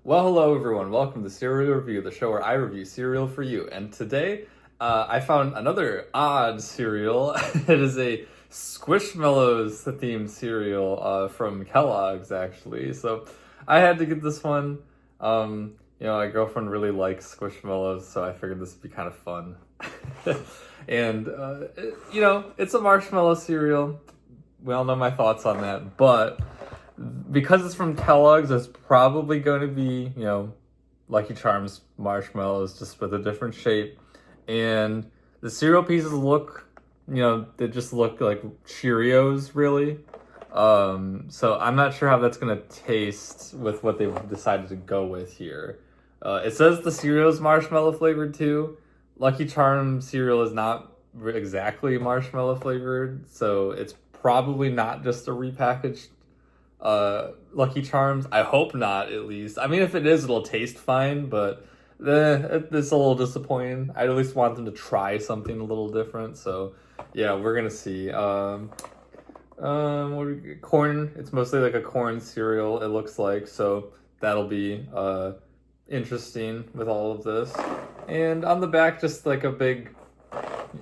Well, hello everyone. Welcome to Cereal Review, the show where I review cereal for you. And today, I found another odd cereal. It is a Squishmallows themed cereal from Kellogg's, actually. So I had to get this one. My girlfriend really likes Squishmallows, so I figured this would be kind of fun. And it's a marshmallow cereal. We all know my thoughts on that, but because it's from Kellogg's, it's probably going to be, Lucky Charms marshmallows, just with a different shape. And the cereal pieces look, they just look like Cheerios, really. So I'm not sure how that's going to taste with what they've decided to go with here. It says the cereal's marshmallow flavored too. Lucky Charms cereal is not exactly marshmallow flavored, so it's probably not just a repackaged Lucky Charms. I hope not, at least. I mean, if it is, it'll taste fine, but it's a little disappointing. I at least want them to try something a little different. So yeah, we're gonna see. Corn. It's mostly like a corn cereal, it looks like. So that'll be interesting with all of this. And on the back, just like a big.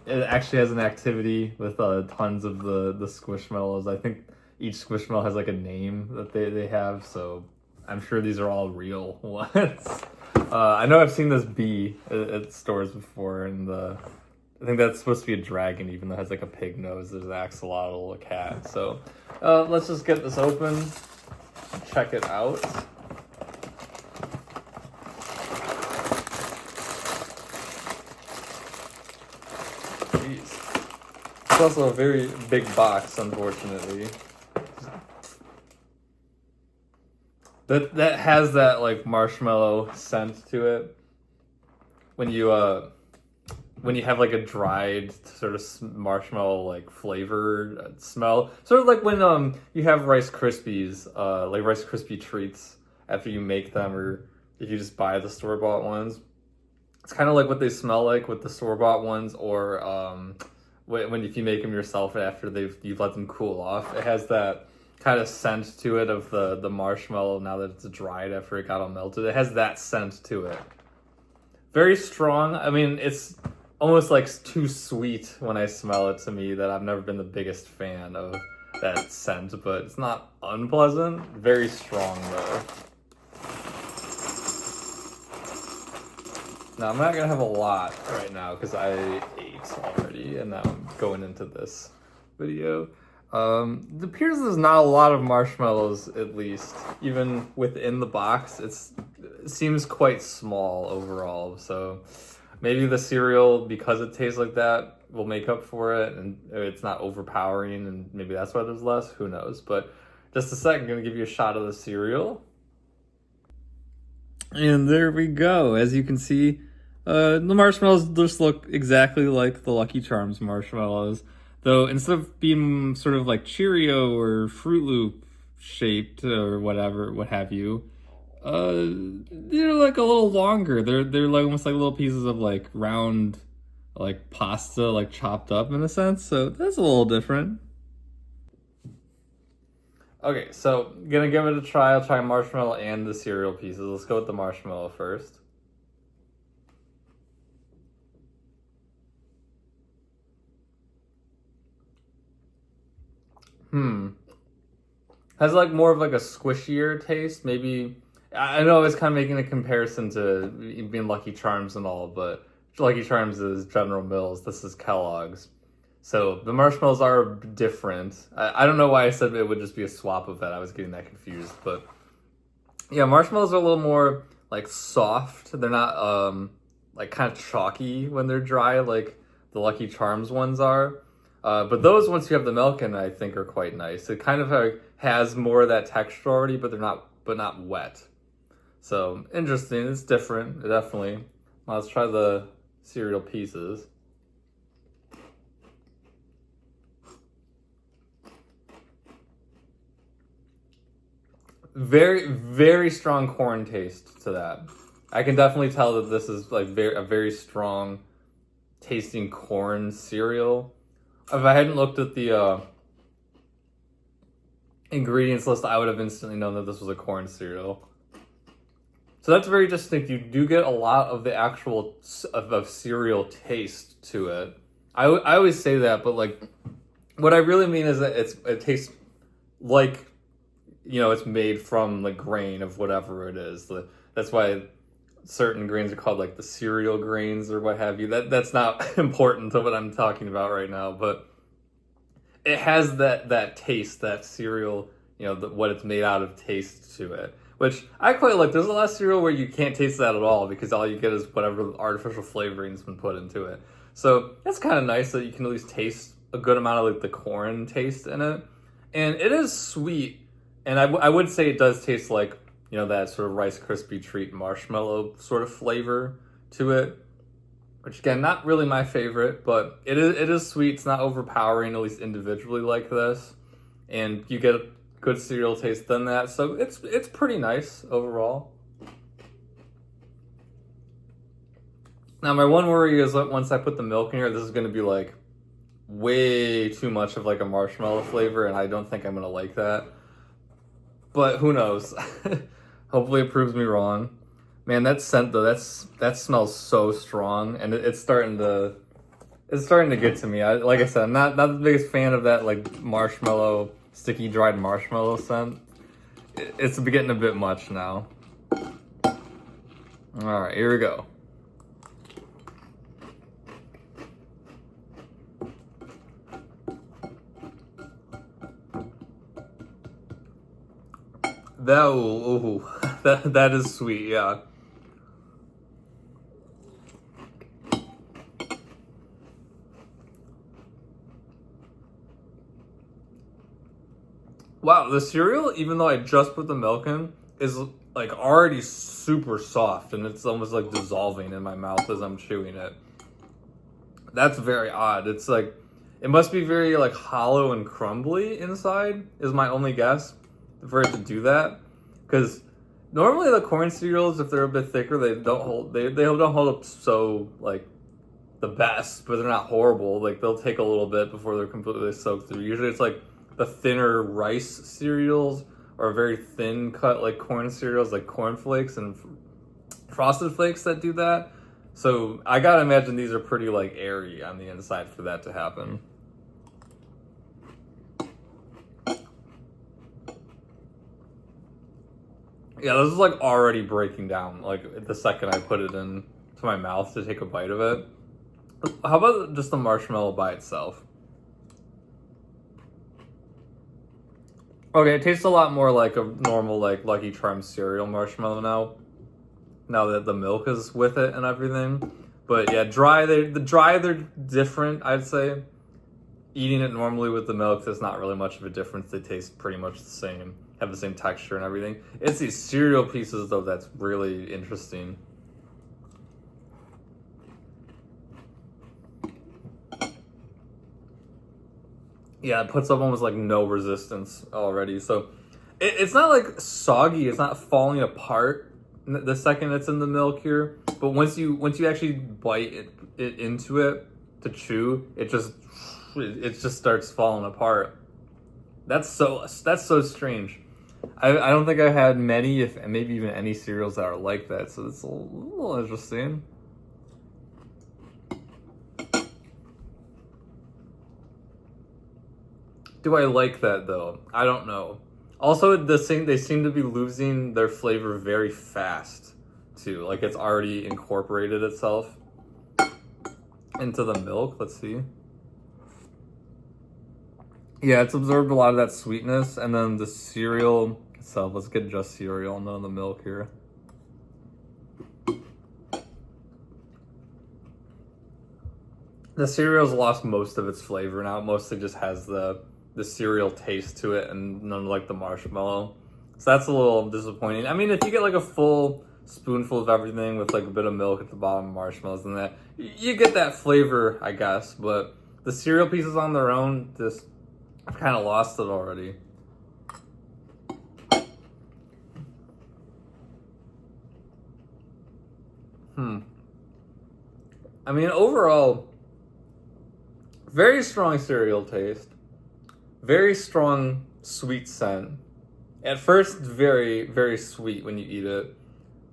It actually has an activity with tons of the Squishmallows. I think each Squishmallow has like a name that they have, so I'm sure these are all real ones. I know I've seen this bee at stores before, and I think that's supposed to be a dragon, even though it has like a pig nose. There's an axolotl, a cat. So let's just get this open, check it out. Jeez. It's also a very big box, unfortunately. That has that like marshmallow scent to it. When you have like a dried sort of marshmallow like flavored smell, sort of like when you have Rice Krispies, like Rice Krispie treats after you make them, or if you just buy the store-bought ones. It's kind of like what they smell like with the store-bought ones, or when if you make them yourself after you've let them cool off. It has that kind of scent to it of the marshmallow now that it's dried after it got all melted. It has that scent to it. Very strong. I mean, it's almost like too sweet when I smell it to me, that I've never been the biggest fan of that scent, but it's not unpleasant. Very strong though. Now, I'm not going to have a lot right now because I ate already, and now I'm going into this video. It appears there's not a lot of marshmallows, at least. Even within the box, it seems quite small overall. So maybe the cereal, because it tastes like that, will make up for it, and it's not overpowering, and maybe that's why there's less. Who knows? But just a second, I'm going to give you a shot of the cereal. And there we go. As you can see, the marshmallows just look exactly like the Lucky Charms marshmallows. Though instead of being sort of like Cheerio or Fruit Loop shaped or whatever, what have you, they're like a little longer. They're like almost like little pieces of like round, like pasta, like chopped up in a sense. So that's a little different. Okay, so gonna give it a try. I'll try marshmallow and the cereal pieces. Let's go with the marshmallow first. Has like more of like a squishier taste. Maybe, I know it's kind of making a comparison to being Lucky Charms and all, but Lucky Charms is General Mills. This is Kellogg's. So the marshmallows are different. I don't know why I said it would just be a swap of that. I was getting that confused, but yeah, marshmallows are a little more like soft. They're not like kind of chalky when they're dry, like the Lucky Charms ones are. But those, once you have the milk in, I think are quite nice. It kind of has more of that texture already, but not wet. So interesting. It's different, definitely. Let's try the cereal pieces. Very, very strong corn taste to that. I can definitely tell that this is like a very strong tasting corn cereal. If I hadn't looked at the ingredients list, I would have instantly known that this was a corn cereal. So that's very distinct. You do get a lot of the actual of cereal taste to it. I always say that, but like what I really mean is that it tastes like, you know, it's made from the grain of whatever it is. That's why certain grains are called like the cereal grains or what have you. That's not important to what I'm talking about right now, but it has that taste, that cereal, you know, what it's made out of taste to it, which I quite like. There's a lot of cereal where you can't taste that at all because all you get is whatever artificial flavorings been put into it. So it's kind of nice that you can at least taste a good amount of like the corn taste in it, and it is sweet. And I would say it does taste like, you know, that sort of Rice Krispie treat marshmallow sort of flavor to it, which again, not really my favorite, but it is sweet. It's not overpowering, at least individually like this, and you get a good cereal taste than that. So it's pretty nice overall. Now my one worry is that once I put the milk in here, this is going to be like way too much of like a marshmallow flavor, and I don't think I'm going to like that. But who knows? Hopefully it proves me wrong. Man, that scent though, that smells so strong, and it's starting to get to me. Like I said, I'm not the biggest fan of that like marshmallow, sticky dried marshmallow scent. It's getting a bit much now. All right, here we go. That is sweet, yeah. Wow, the cereal, even though I just put the milk in, is like already super soft, and it's almost like dissolving in my mouth as I'm chewing it. That's very odd. It's like, it must be very like hollow and crumbly inside, is my only guess for it to do that. Because normally the corn cereals, if they're a bit thicker, they don't hold up so like the best, but they're not horrible. Like they'll take a little bit before they're completely soaked through. Usually it's like the thinner rice cereals or very thin cut like corn cereals, like Corn Flakes and Frosted Flakes that do that. So I gotta imagine these are pretty like airy on the inside for that to happen. Yeah, this is like already breaking down like the second I put it in to my mouth to take a bite of it. How about just the marshmallow by itself? Okay, it tastes a lot more like a normal like Lucky Charms cereal marshmallow now that the milk is with it and everything. But yeah, they're different, I'd say. Eating it normally with the milk, there's not really much of a difference. They taste pretty much the same, have the same texture and everything. It's these cereal pieces though that's really interesting. Yeah, it puts up almost like no resistance already. So it's not like soggy, it's not falling apart the second it's in the milk here. But once you actually bite it into it to chew, it just starts falling apart. That's so strange. I don't think I had many, if maybe even any cereals that are like that. So it's a little interesting. Do I like that though? I don't know. Also, they seem to be losing their flavor very fast too. Like it's already incorporated itself into the milk. Let's see. Yeah, it's absorbed a lot of that sweetness, and then the cereal itself. Let's get just cereal, none of the milk here. The cereal's lost most of its flavor now. It mostly just has the cereal taste to it and none of like the marshmallow. So that's a little disappointing. I mean, if you get like a full spoonful of everything with like a bit of milk at the bottom, marshmallows and that, you get that flavor, I guess. But the cereal pieces on their own, just, I've kind of lost it already. I mean, overall, very strong cereal taste. Very strong sweet scent. At first, very, very sweet when you eat it.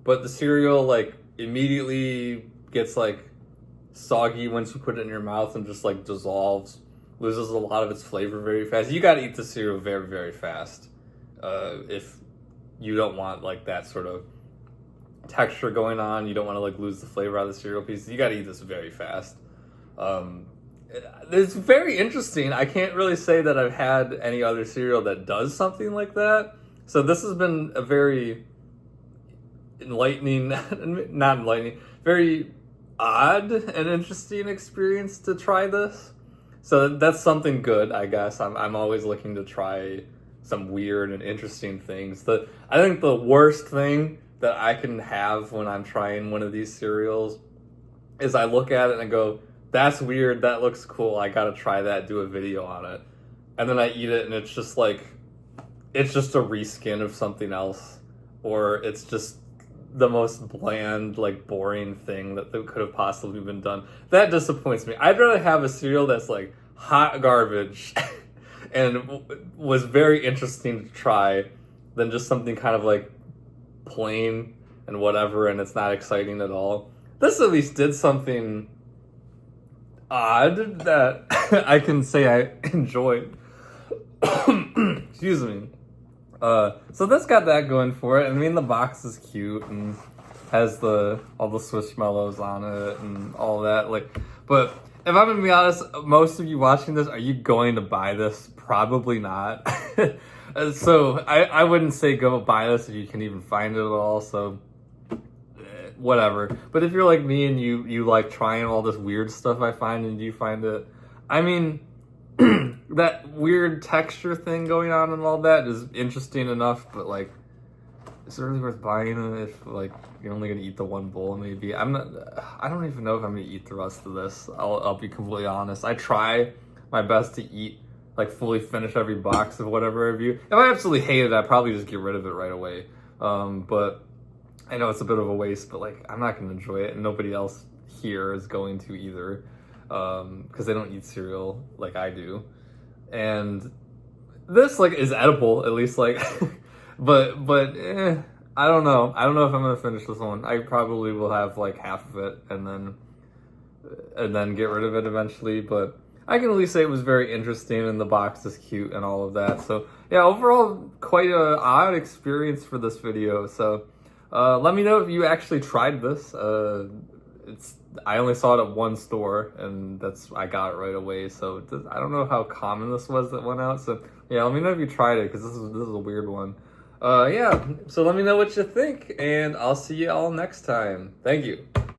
but the cereal like immediately gets like soggy once you put it in your mouth and just like dissolves, loses a lot of its flavor very fast. You got to eat the cereal very, very fast if you don't want like that sort of texture going on. You don't want to like lose the flavor out of the cereal pieces. You got to eat this very fast. It's very interesting. I can't really say that I've had any other cereal that does something like that. So this has been a very enlightening, not enlightening, very odd and interesting experience to try this. So that's something good, I guess. I'm always looking to try some weird and interesting things. I think the worst thing that I can have when I'm trying one of these cereals is I look at it and I go, that's weird, that looks cool, I gotta try that, do a video on it. And then I eat it and it's just like, it's just a reskin of something else. Or it's just the most bland, like boring thing that could have possibly been done. That disappoints me. I'd rather have a cereal that's like hot garbage and was very interesting to try than just something kind of like plain and whatever and it's not exciting at all. This at least did something odd that I can say I enjoyed. Excuse me. So this got that going for it. I mean, the box is cute and has all the Squishmallows on it and all that. Like, but if I'm gonna be honest, most of you watching this, are you going to buy this? Probably not. So I wouldn't say go buy this if you can even find it at all. So whatever. But if you're like me and you like trying all this weird stuff I find and you find it, I mean, that weird texture thing going on and all that is interesting enough, but like, is it really worth buying it if like you're only gonna eat the one bowl? Maybe I don't even know if I'm gonna eat the rest of this. I'll be completely honest. I try my best to eat, like fully finish every box of whatever I review. If I absolutely hate it, I'd probably just get rid of it right away. But I know it's a bit of a waste, but like I'm not gonna enjoy it, and nobody else here is going to either, because they don't eat cereal like I do. And this like is edible, at least, like, but I don't know. I don't know if I'm gonna finish this one. I probably will have like half of it and then get rid of it eventually. But I can at least say it was very interesting, and the box is cute and all of that. So yeah, overall quite a odd experience for this video. So let me know if you actually tried this. I only saw it at one store, and I got it right away. So I don't know how common this was that went out. So yeah, let me know if you tried it, because this is a weird one. Yeah, so let me know what you think, and I'll see you all next time. Thank you.